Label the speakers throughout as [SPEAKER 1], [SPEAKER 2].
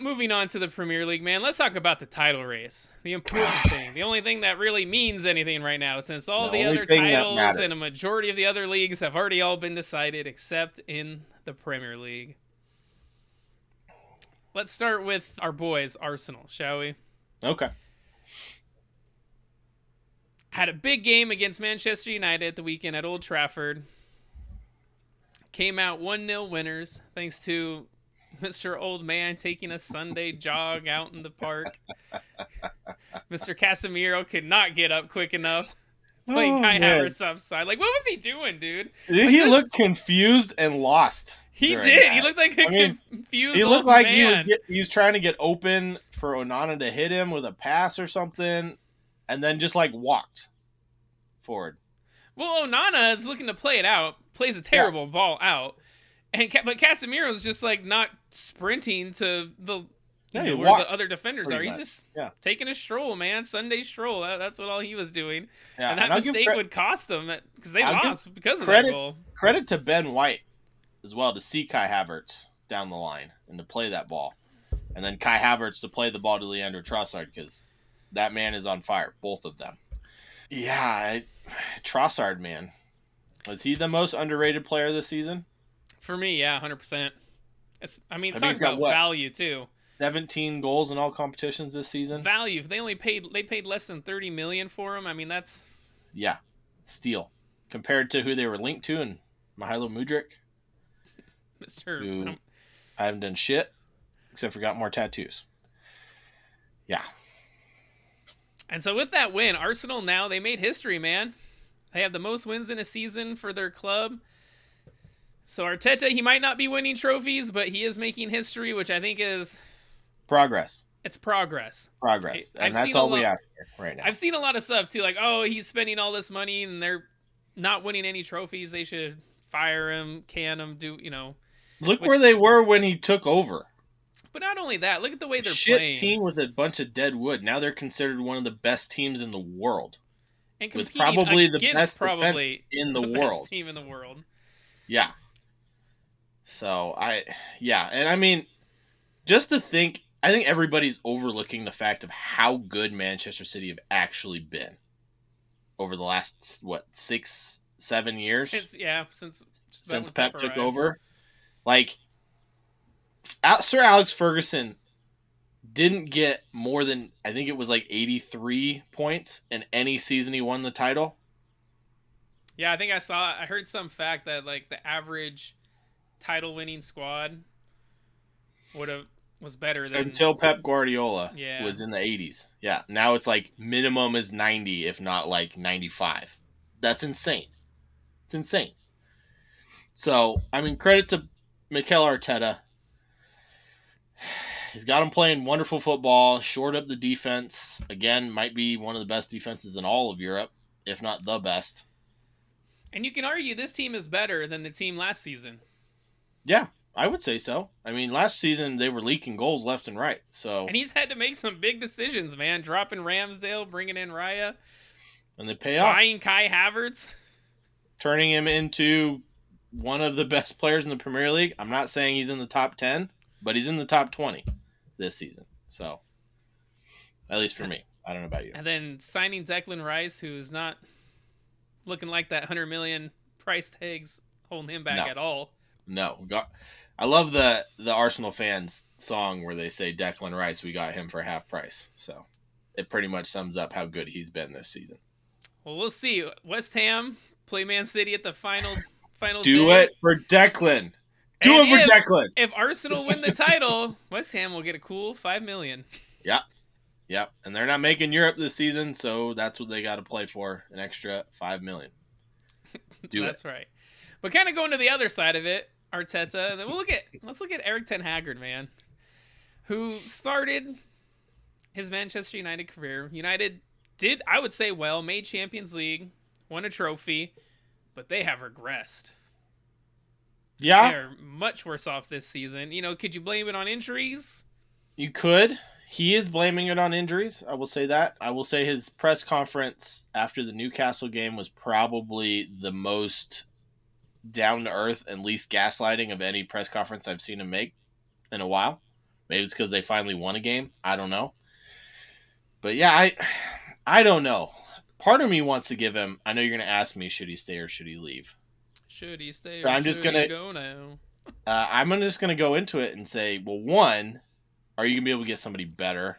[SPEAKER 1] moving on to the Premier League, man, let's talk about the title race. The important thing. The only thing that really means anything right now, since
[SPEAKER 2] The
[SPEAKER 1] all the
[SPEAKER 2] only
[SPEAKER 1] other
[SPEAKER 2] thing that
[SPEAKER 1] titles and a
[SPEAKER 2] matters.
[SPEAKER 1] majority of the other leagues have already all been decided, except in the Premier League. Let's start with our boys, Arsenal, shall we?
[SPEAKER 2] Okay.
[SPEAKER 1] Had a big game against Manchester United at the weekend at Old Trafford. Came out 1-0 winners, thanks to Mr. Old Man taking a Sunday jog out in the park. Mr. Casemiro could not get up quick enough. Playing
[SPEAKER 2] Oh
[SPEAKER 1] Kai
[SPEAKER 2] man,
[SPEAKER 1] Havertz offside. Like, what was he doing, dude?
[SPEAKER 2] dude,
[SPEAKER 1] Like
[SPEAKER 2] he
[SPEAKER 1] this,
[SPEAKER 2] looked confused and lost
[SPEAKER 1] he
[SPEAKER 2] during
[SPEAKER 1] did. He
[SPEAKER 2] that.
[SPEAKER 1] looked like a
[SPEAKER 2] I mean,
[SPEAKER 1] confused
[SPEAKER 2] he looked
[SPEAKER 1] old
[SPEAKER 2] like
[SPEAKER 1] man.
[SPEAKER 2] he was trying to get open for Onana to hit him with a pass or something, and then just like walked forward.
[SPEAKER 1] Well, Onana is looking to play it out. Plays a
[SPEAKER 2] Yeah,
[SPEAKER 1] terrible ball out, but Casemiro's just like not sprinting to the
[SPEAKER 2] yeah, he
[SPEAKER 1] where the
[SPEAKER 2] walked
[SPEAKER 1] other defenders are.
[SPEAKER 2] pretty
[SPEAKER 1] He's
[SPEAKER 2] much.
[SPEAKER 1] just
[SPEAKER 2] Yeah,
[SPEAKER 1] taking a stroll, man. Sunday stroll. That's what all he was doing,
[SPEAKER 2] yeah,
[SPEAKER 1] and
[SPEAKER 2] and
[SPEAKER 1] that mistake would cost them because they
[SPEAKER 2] I'll give
[SPEAKER 1] lost because of that
[SPEAKER 2] credit
[SPEAKER 1] goal.
[SPEAKER 2] credit to Ben White as well to see Kai Havertz down the line and to play that ball, and then Kai Havertz to play the ball to Leandro Trossard because that man is on fire, both of them. Yeah, Trossard, man, is he the most underrated player this season?
[SPEAKER 1] For me, yeah, 100%. I mean,
[SPEAKER 2] I mean,
[SPEAKER 1] talk
[SPEAKER 2] he's got
[SPEAKER 1] about
[SPEAKER 2] what,
[SPEAKER 1] value too.
[SPEAKER 2] 17 goals in all competitions this season?
[SPEAKER 1] Value. If they paid less than 30 million for him. I mean, that's
[SPEAKER 2] Yeah, steal compared to who they were linked to and Mihajlo Mudryk,
[SPEAKER 1] Mister.
[SPEAKER 2] who I haven't done shit except for got more tattoos. Yeah,
[SPEAKER 1] And so with that win, Arsenal now they made history, man. They have the most wins in a season for their club. So Arteta, he might not be winning trophies, but he is making history, which I think is
[SPEAKER 2] progress,
[SPEAKER 1] it's progress.
[SPEAKER 2] and
[SPEAKER 1] I've
[SPEAKER 2] that's
[SPEAKER 1] seen a
[SPEAKER 2] all we
[SPEAKER 1] lot.
[SPEAKER 2] ask for right now.
[SPEAKER 1] I've seen a lot of stuff too, like he's spending all this money and they're not winning any trophies. They should fire him, can him,
[SPEAKER 2] Look
[SPEAKER 1] which.
[SPEAKER 2] where they were when he took over.
[SPEAKER 1] But not only that, look at the way they're
[SPEAKER 2] Shit
[SPEAKER 1] playing
[SPEAKER 2] team with a bunch of dead wood. Now they're considered one of the best teams in the world,
[SPEAKER 1] and
[SPEAKER 2] with
[SPEAKER 1] competing
[SPEAKER 2] probably the
[SPEAKER 1] against
[SPEAKER 2] best defense
[SPEAKER 1] probably
[SPEAKER 2] in the
[SPEAKER 1] the best
[SPEAKER 2] world.
[SPEAKER 1] team in the world.
[SPEAKER 2] Yeah. So and I mean, just to think, I think everybody's overlooking the fact of how good Manchester City have actually been over the last 6-7 years
[SPEAKER 1] Since
[SPEAKER 2] Pep
[SPEAKER 1] Pep
[SPEAKER 2] took
[SPEAKER 1] arrived.
[SPEAKER 2] over. Like, Sir Alex Ferguson didn't get more than, I think it was like 83 points in any season he won the title.
[SPEAKER 1] Yeah, I heard some fact that like the average title winning squad was better than.
[SPEAKER 2] Until Pep Guardiola
[SPEAKER 1] Yeah.
[SPEAKER 2] was in the 80s. Yeah, now it's like minimum is 90, if not like 95. That's insane. It's insane. So, I mean, credit to Mikel Arteta. He's got him playing wonderful football, shored up the defense. Again, might be one of the best defenses in all of Europe, if not the best.
[SPEAKER 1] And you can argue this team is better than the team last season.
[SPEAKER 2] Yeah, I would say so. I mean, last season they were leaking goals left and right. So,
[SPEAKER 1] And he's had to make some big decisions, man. Dropping Ramsdale, bringing in Raya,
[SPEAKER 2] and they pay off.
[SPEAKER 1] buying Kai Havertz.
[SPEAKER 2] Turning him into one of the best players in the Premier League. I'm not saying he's in the top 10, but he's in the top 20 this season. So, at least for me. I don't know about you.
[SPEAKER 1] And then signing Declan Rice, who's not looking like that 100 million price tags holding him back at all.
[SPEAKER 2] No. I love the Arsenal fans song where they say Declan Rice, we got him for half price. So, it pretty much sums up how good he's been this season.
[SPEAKER 1] Well, we'll see. West Ham play Man City at the final
[SPEAKER 2] Do
[SPEAKER 1] day.
[SPEAKER 2] it for Declan. Do it for Declan.
[SPEAKER 1] If Arsenal win the title, West Ham will get a cool $5 million.
[SPEAKER 2] Yep. And they're not making Europe this season, so that's what they got to play for, an extra $5 million.
[SPEAKER 1] That's right. But kind of going to the other side of it, Arteta, and then let's look at Eric Ten Hag, man, who started his Manchester United career. United did, I would say, well, made Champions League, won a trophy, but they have regressed.
[SPEAKER 2] Yeah.
[SPEAKER 1] They're much worse off this season. Could you blame it on injuries?
[SPEAKER 2] You could. He is blaming it on injuries. I will say that. I will say his press conference after the Newcastle game was probably the most down to earth and least gaslighting of any press conference I've seen him make in a while. Maybe it's because they finally won a game. I don't know. But yeah, I don't know. Part of me wants to give him. I know you're going to ask me, should he stay or should he leave?
[SPEAKER 1] Should he stay
[SPEAKER 2] So
[SPEAKER 1] or
[SPEAKER 2] I'm just
[SPEAKER 1] should
[SPEAKER 2] gonna.
[SPEAKER 1] he go now?
[SPEAKER 2] I'm just gonna go into it and say, well, one, are you gonna be able to get somebody better?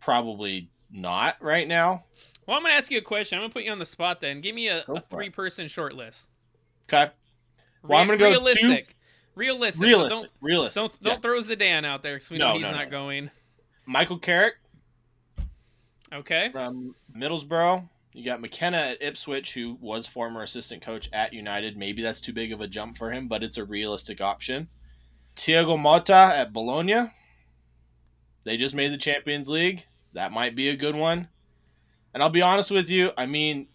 [SPEAKER 2] Probably not right now.
[SPEAKER 1] Well, I'm gonna ask you a question. I'm gonna put you on the spot. Then give me a
[SPEAKER 2] Go for it.
[SPEAKER 1] 3-person short list.
[SPEAKER 2] Okay. Well, I'm gonna go
[SPEAKER 1] realistic.
[SPEAKER 2] Realistic.
[SPEAKER 1] Don't throw Zidane out there because we know he's not going.
[SPEAKER 2] Michael Carrick.
[SPEAKER 1] Okay.
[SPEAKER 2] From Middlesbrough. You got McKenna at Ipswich, who was former assistant coach at United. Maybe that's too big of a jump for him, but it's a realistic option. Thiago Motta at Bologna. They just made the Champions League. That might be a good one. And I'll be honest with you. I mean,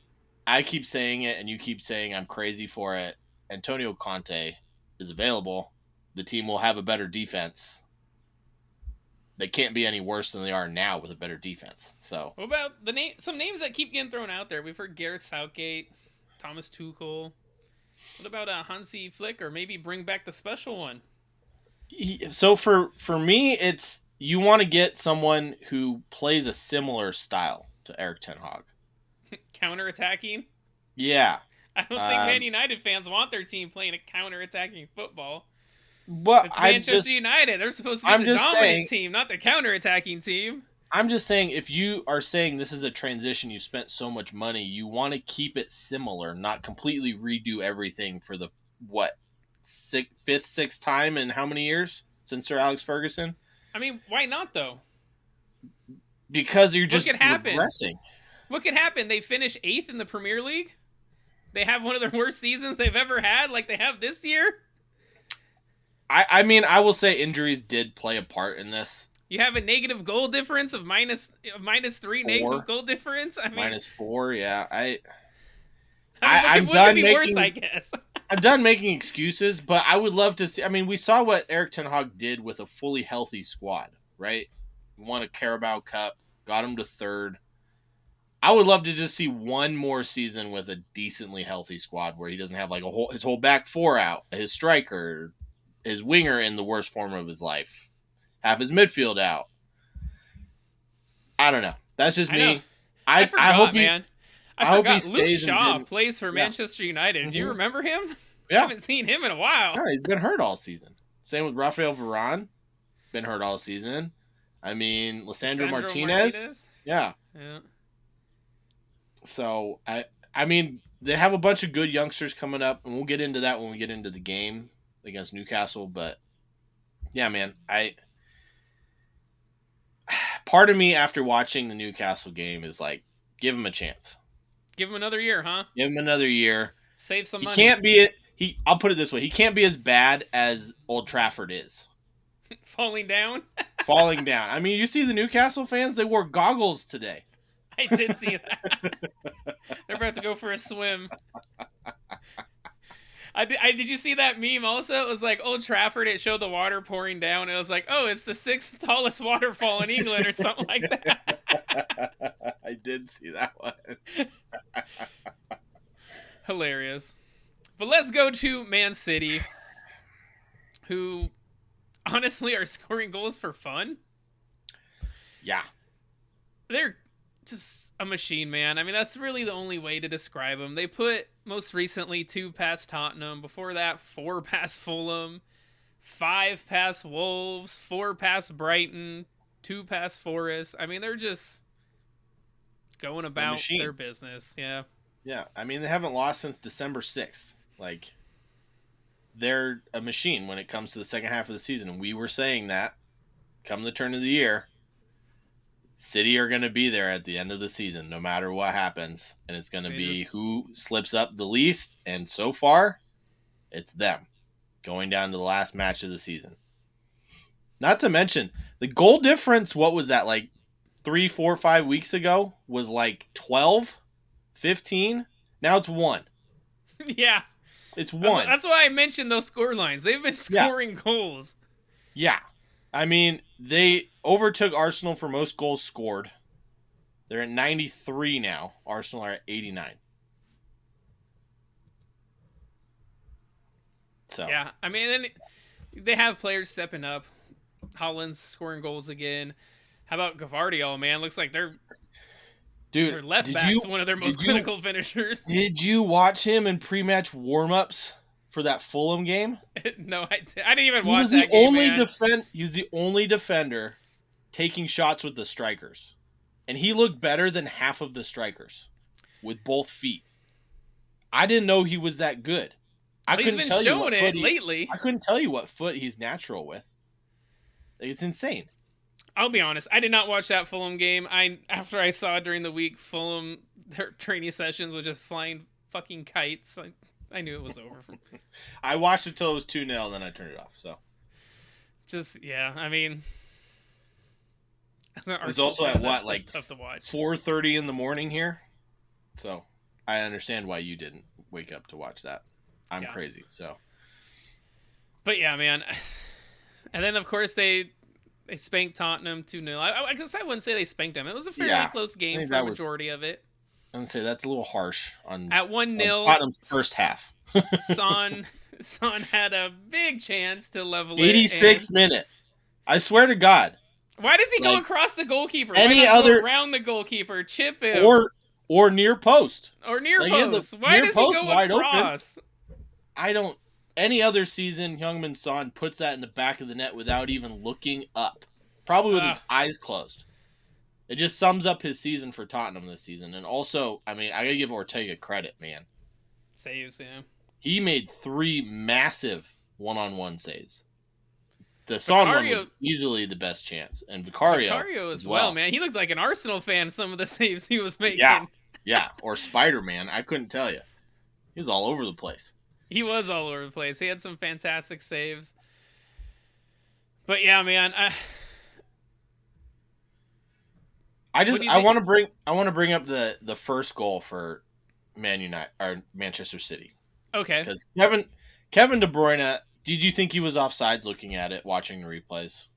[SPEAKER 2] I keep saying it, and you keep saying I'm crazy for it. Antonio Conte is available. The team will have a better defense. They can't be any worse than they are now with a better defense. So,
[SPEAKER 1] what about some names that keep getting thrown out there? We've heard Gareth Southgate, Thomas Tuchel. What about Hansi Flick, or maybe bring back the special one?
[SPEAKER 2] So for me, it's you want to get someone who plays a similar style to Erik ten Hag.
[SPEAKER 1] Counter-attacking?
[SPEAKER 2] Yeah.
[SPEAKER 1] I don't think Man United fans want their team playing a counter-attacking football.
[SPEAKER 2] Well,
[SPEAKER 1] it's Manchester United. They're supposed to be the dominant team, not the counter-attacking team.
[SPEAKER 2] I'm just saying, if you are saying this is a transition, you spent so much money, you want to keep it similar, not completely redo everything for the, fifth, sixth time in how many years since Sir Alex Ferguson?
[SPEAKER 1] I mean, why not, though?
[SPEAKER 2] Because you're just regressing.
[SPEAKER 1] What could happen? They finish 8th in the Premier League? They have one of their worst seasons they've ever had, like they have this year?
[SPEAKER 2] I mean, I will say injuries did play a part in this.
[SPEAKER 1] You have a negative goal difference of minus 3 negative goal difference. I mean,
[SPEAKER 2] -4. Yeah,
[SPEAKER 1] I'm done making. Worse, I guess.
[SPEAKER 2] I'm done making excuses, but I would love to see. I mean, we saw what Erik ten Hag did with a fully healthy squad, right? He won a Carabao Cup, got him to 3rd. I would love to just see one more season with a decently healthy squad where he doesn't have like his whole back 4 out, his striker, his winger in the worst form of his life, half his midfield out. I don't know. That's just me.
[SPEAKER 1] I hope man. I forgot Luke
[SPEAKER 2] stays
[SPEAKER 1] Shaw plays for Manchester United. Mm-hmm. Do you remember him?
[SPEAKER 2] Yeah.
[SPEAKER 1] I haven't seen him in a while.
[SPEAKER 2] No, he's been hurt all season. Same with Rafael Varane. Been hurt all season. I mean, Lisandro Martinez. Yeah. So, I mean, they have a bunch of good youngsters coming up, and we'll get into that when we get into the game against Newcastle. But, yeah, man, part of me after watching the Newcastle game is like, give him a chance.
[SPEAKER 1] Give him another year, huh?
[SPEAKER 2] Give him another year.
[SPEAKER 1] Save some money.
[SPEAKER 2] He can't be I'll put it this way. He can't be as bad as Old Trafford is.
[SPEAKER 1] Falling down?
[SPEAKER 2] Falling down. I mean, you see the Newcastle fans, they wore goggles today.
[SPEAKER 1] I did see that. They're about to go for a swim. Did you see that meme also? It was like Old Trafford, it showed the water pouring down. It was like, oh, it's the 6th tallest waterfall in England or something like that.
[SPEAKER 2] I did see that one.
[SPEAKER 1] Hilarious. But let's go to Man City, who honestly are scoring goals for fun.
[SPEAKER 2] Yeah.
[SPEAKER 1] They're just a machine, man. I mean, that's really the only way to describe them. They put, most recently, 2 past Tottenham. Before that, 4 past Fulham, 5 past Wolves, 4 past Brighton, 2 past Forest. I mean, they're just going about their business. Yeah.
[SPEAKER 2] Yeah. I mean, they haven't lost since December 6th. Like, they're a machine when it comes to the second half of the season. And we were saying that come the turn of the year, City are going to be there at the end of the season, no matter what happens. And it's going to be who slips up the least. And so far, it's them going down to the last match of the season. Not to mention, the goal difference, what was that, like 3, 4, 5 weeks ago, was like 12, 15. Now it's 1.
[SPEAKER 1] Yeah.
[SPEAKER 2] It's 1.
[SPEAKER 1] That's why I mentioned those score lines. They've been scoring goals.
[SPEAKER 2] Yeah. I mean, they overtook Arsenal for most goals scored. They're at 93 now. Arsenal are at 89. So
[SPEAKER 1] yeah, I mean, they have players stepping up. Holland's scoring goals again. How about Gavardio, man? Looks like their
[SPEAKER 2] Dude,
[SPEAKER 1] left back's one of their most clinical finishers.
[SPEAKER 2] Did you watch him in pre-match warm-ups for that Fulham game?
[SPEAKER 1] No, I didn't even watch that game, man.
[SPEAKER 2] He was the only defender taking shots with the strikers. And he looked better than half of the strikers with both feet. I didn't know he was that good.
[SPEAKER 1] He's been showing it lately.
[SPEAKER 2] I couldn't tell you what foot he's natural with. It's insane.
[SPEAKER 1] I'll be honest. I did not watch that Fulham game. After I saw during the week Fulham their training sessions was just flying fucking kites. I knew it was over.
[SPEAKER 2] I watched it till it was 2-0, then I turned it off. So,
[SPEAKER 1] I mean,
[SPEAKER 2] it's also at what, like 4:30 in the morning here. So I understand why you didn't wake up to watch that. I'm crazy. So,
[SPEAKER 1] but yeah, man. And then of course they spanked Tottenham 2-0. I guess I wouldn't say they spanked them. It was a fairly close game for the majority of it.
[SPEAKER 2] I would say that's a little harsh on
[SPEAKER 1] at 1-0
[SPEAKER 2] Tottenham's first half.
[SPEAKER 1] Son had a big chance to level
[SPEAKER 2] 86th minute. I swear to God.
[SPEAKER 1] Why does he go across the goalkeeper?
[SPEAKER 2] Go
[SPEAKER 1] around the goalkeeper, chip him,
[SPEAKER 2] or near post,
[SPEAKER 1] post? Why does he go wide across?
[SPEAKER 2] Open. Any other season, Heung-min Son puts that in the back of the net without even looking up, probably with his eyes closed. It just sums up his season for Tottenham this season. And also, I mean, I gotta give Ortega credit, man.
[SPEAKER 1] Saves, yeah.
[SPEAKER 2] He made 3 massive one-on-one saves. The Son one was easily the best chance. And Vicario
[SPEAKER 1] as well, man. He looked like an Arsenal fan, some of the saves he was making.
[SPEAKER 2] Yeah. Or Spider-Man. I couldn't tell you. He was all over the place.
[SPEAKER 1] He was all over the place. He had some fantastic saves. But yeah, man, I want to bring up the first goal for Man United or Manchester City. Okay.
[SPEAKER 2] Because Kevin De Bruyne, did you think he was offsides looking at it, watching the replays?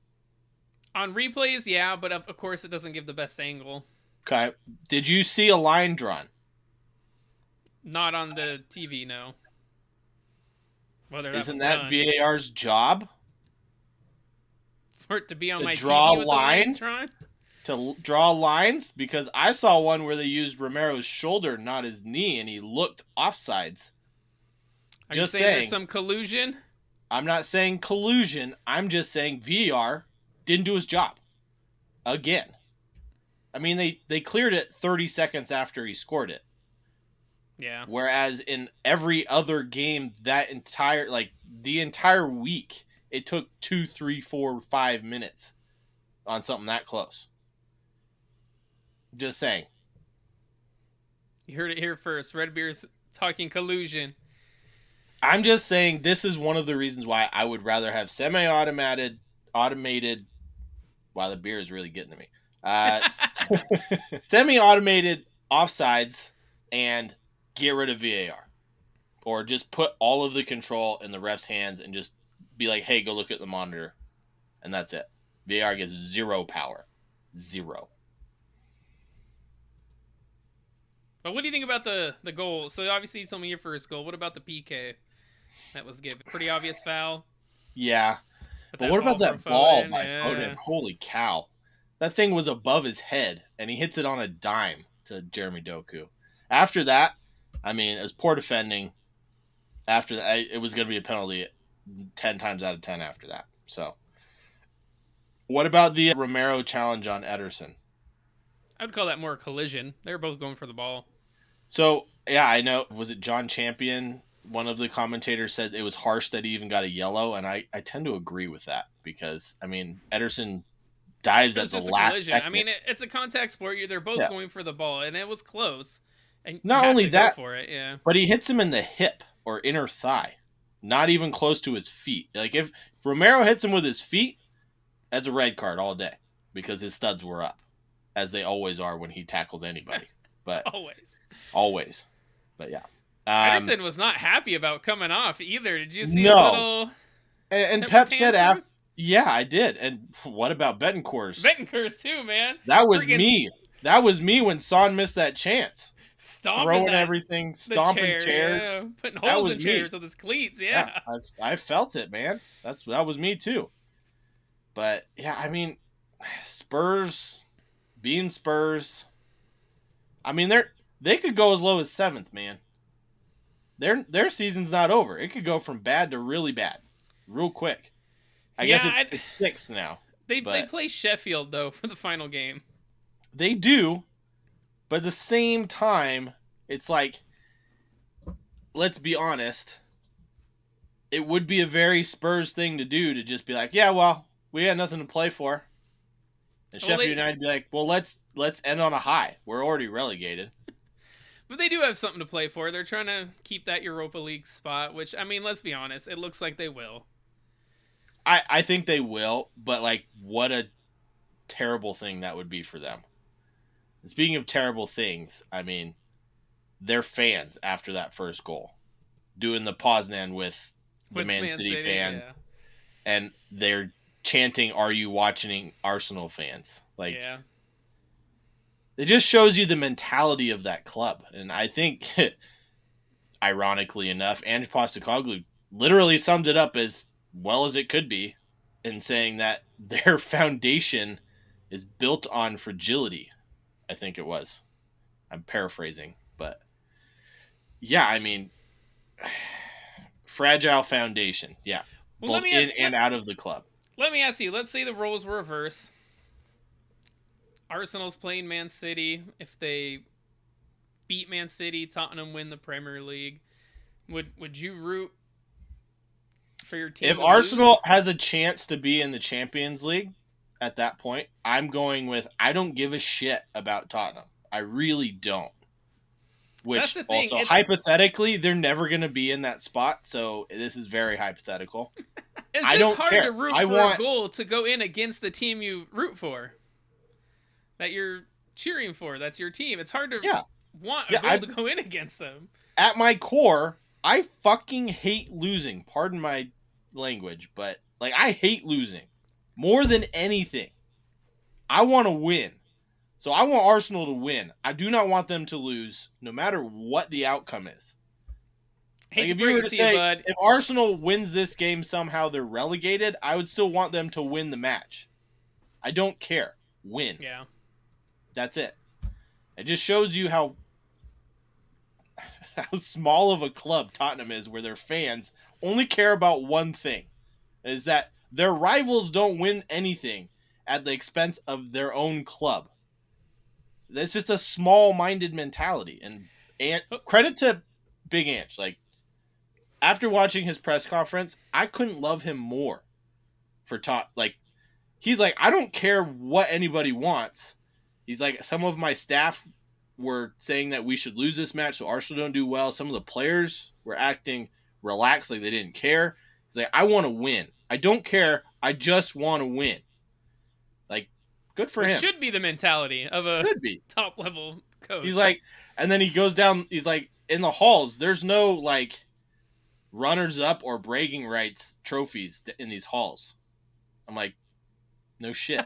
[SPEAKER 1] On replays, yeah, but of course it doesn't give the best angle.
[SPEAKER 2] Okay. Did you see a line drawn?
[SPEAKER 1] Not on the TV, no.
[SPEAKER 2] Isn't that VAR's job?
[SPEAKER 1] For it to be on my
[SPEAKER 2] draw
[SPEAKER 1] TV with
[SPEAKER 2] lines?
[SPEAKER 1] The lines
[SPEAKER 2] to draw lines? Because I saw one where they used Romero's shoulder, not his knee, and he looked offsides.
[SPEAKER 1] Are you saying there's some collusion?
[SPEAKER 2] I'm not saying collusion. I'm just saying VAR didn't do his job. Again. I mean, they cleared it 30 seconds after he scored it.
[SPEAKER 1] Yeah.
[SPEAKER 2] Whereas in every other game, the entire week, it took 2, 3, 4, 5 minutes on something that close. Just saying.
[SPEAKER 1] You heard it here first. Redbeard's talking collusion.
[SPEAKER 2] I'm just saying this is one of the reasons why I would rather have automated. Wow, the beer is really getting to me. Semi-automated offsides and get rid of VAR. Or just put all of the control in the ref's hands and just be like, hey, go look at the monitor. And that's it. VAR gets 0 power. 0.
[SPEAKER 1] But what do you think about the goal? So obviously you told me your first goal. What about the PK that was given? Pretty obvious foul.
[SPEAKER 2] Yeah. But what about that ball by Foden? Holy cow. That thing was above his head, and he hits it on a dime to Jeremy Doku. After that, I mean, it was poor defending. After that, it was going to be a penalty 10 times out of 10 after that. So, what about the Romero challenge on Ederson?
[SPEAKER 1] I would call that more a collision. They were both going for the ball.
[SPEAKER 2] So, yeah, I know. Was it John Champion? One of the commentators said it was harsh that he even got a yellow, and I tend to agree with that because, I mean, Ederson dives at the last second.
[SPEAKER 1] I mean, it's a contact sport. They're both going for the ball, and it was close. And
[SPEAKER 2] not only that,
[SPEAKER 1] for it, yeah.
[SPEAKER 2] But he hits him in the hip or inner thigh, not even close to his feet. Like if Romero hits him with his feet, that's a red card all day because his studs were up, as they always are when he tackles anybody. But always. But yeah,
[SPEAKER 1] Ederson was not happy about coming off either. Did you see his little?
[SPEAKER 2] And Pep said after. Yeah, I did. And what about Betancourt's?
[SPEAKER 1] Betancourt's too, man.
[SPEAKER 2] That was me. That was me when Son missed that chance.
[SPEAKER 1] Throwing
[SPEAKER 2] everything, stomping chairs.
[SPEAKER 1] Yeah. Putting holes in chairs with his cleats, yeah.
[SPEAKER 2] I felt it, man. That was me too. But yeah, I mean, Spurs being Spurs. I mean, they could go as low as 7th, man. Their season's not over. It could go from bad to really bad, real quick. I guess
[SPEAKER 1] Yeah,
[SPEAKER 2] it's 6th now.
[SPEAKER 1] they
[SPEAKER 2] But
[SPEAKER 1] play Sheffield though for the final game.
[SPEAKER 2] they do, but at the same time, it's like, let's be honest. It would be a very Spurs thing to do to just be like, yeah, well, we had nothing to play for. And Sheffield United would be like, well, let's end on a high. We're already relegated.
[SPEAKER 1] But they do have something to play for. They're trying to keep that Europa League spot, which, I mean, let's be honest, it looks like they will.
[SPEAKER 2] I think they will, but like, what a terrible thing that would be for them. And speaking of terrible things, I mean, their fans after that first goal, doing the Poznan with the Man City fans,
[SPEAKER 1] yeah.
[SPEAKER 2] and they're chanting, "Are you watching Arsenal fans?" Like,
[SPEAKER 1] yeah.
[SPEAKER 2] It just shows you the mentality of that club. And I think, ironically enough, Ange Postecoglou literally summed it up as well as it could be in saying that their foundation is built on fragility. I think it was. I'm paraphrasing, but yeah, I mean, fragile foundation. Yeah.
[SPEAKER 1] Well,
[SPEAKER 2] both in and out of the club.
[SPEAKER 1] Let me ask you, let's say the roles were reversed. Arsenal's playing Man City. If they beat Man City, Tottenham win the Premier League. Would you root for your team?
[SPEAKER 2] If Arsenal has a chance to be in the Champions League at that point, I'm going with I don't give a shit about Tottenham. I really don't. Which also, hypothetically, they're never going to be in that spot, so this is very hypothetical.
[SPEAKER 1] It's just hard to root for a goal to go in against the team you root for. That you're cheering for. That's your team. It's hard to want a goal to go in against them.
[SPEAKER 2] At my core, I fucking hate losing. Pardon my language, but like I hate losing more than anything. I want to win. So I want Arsenal to win. I do not want them to lose, no matter what the outcome is. Like if you were to say, if Arsenal wins this game somehow, they're relegated, I would still want them to win the match. I don't care. Win.
[SPEAKER 1] Yeah.
[SPEAKER 2] That's it. It just shows you how small of a club Tottenham is, where their fans only care about one thing, is that their rivals don't win anything at the expense of their own club. That's just a small-minded mentality. And credit to Big Ange. Like, after watching his press conference, I couldn't love him more for he's like, I don't care what anybody wants. He's like, some of my staff were saying that we should lose this match so Arsenal don't do well. Some of the players were acting relaxed, like they didn't care. He's like, I want to win. I don't care. I just want to win. Like, good for him.
[SPEAKER 1] It should be the mentality of a top-level coach.
[SPEAKER 2] He's like, and then he goes down, he's like, in the halls, there's no, like, runners-up or bragging rights trophies in these halls. I'm like, no shit.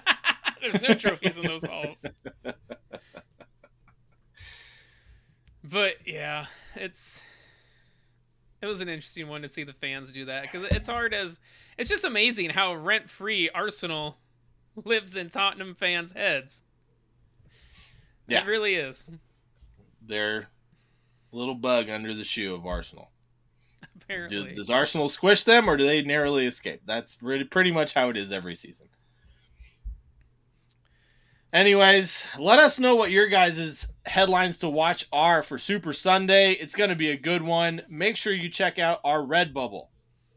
[SPEAKER 1] There's no trophies in those halls. But yeah, it was an interesting one to see the fans do that, because it's just amazing how rent-free Arsenal lives in Tottenham fans' heads. Yeah. It really is.
[SPEAKER 2] They're a little bug under the shoe of Arsenal.
[SPEAKER 1] Apparently.
[SPEAKER 2] Does Arsenal squish them, or do they narrowly escape? That's pretty much how it is every season. Anyways, let us know what your guys' headlines to watch are for Super Sunday. It's going to be a good one. Make sure you check out our Redbubble.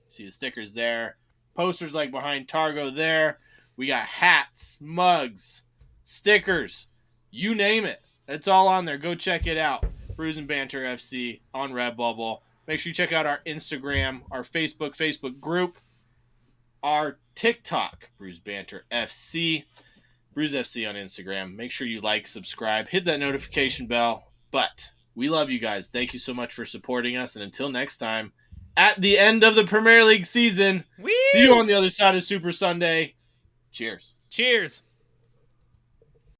[SPEAKER 2] See the stickers there. Posters like behind Targo there. We got hats, mugs, stickers. You name it. It's all on there. Go check it out. Brews and Banter FC on Redbubble. Make sure you check out our Instagram, our Facebook group, our TikTok, Brews Banter FC. Brews FC on Instagram. Make sure you like, subscribe, hit that notification bell. But we love you guys. Thank you so much for supporting us. And until next time, at the end of the Premier League season, see you on the other side of Super Sunday. Cheers.
[SPEAKER 1] Cheers.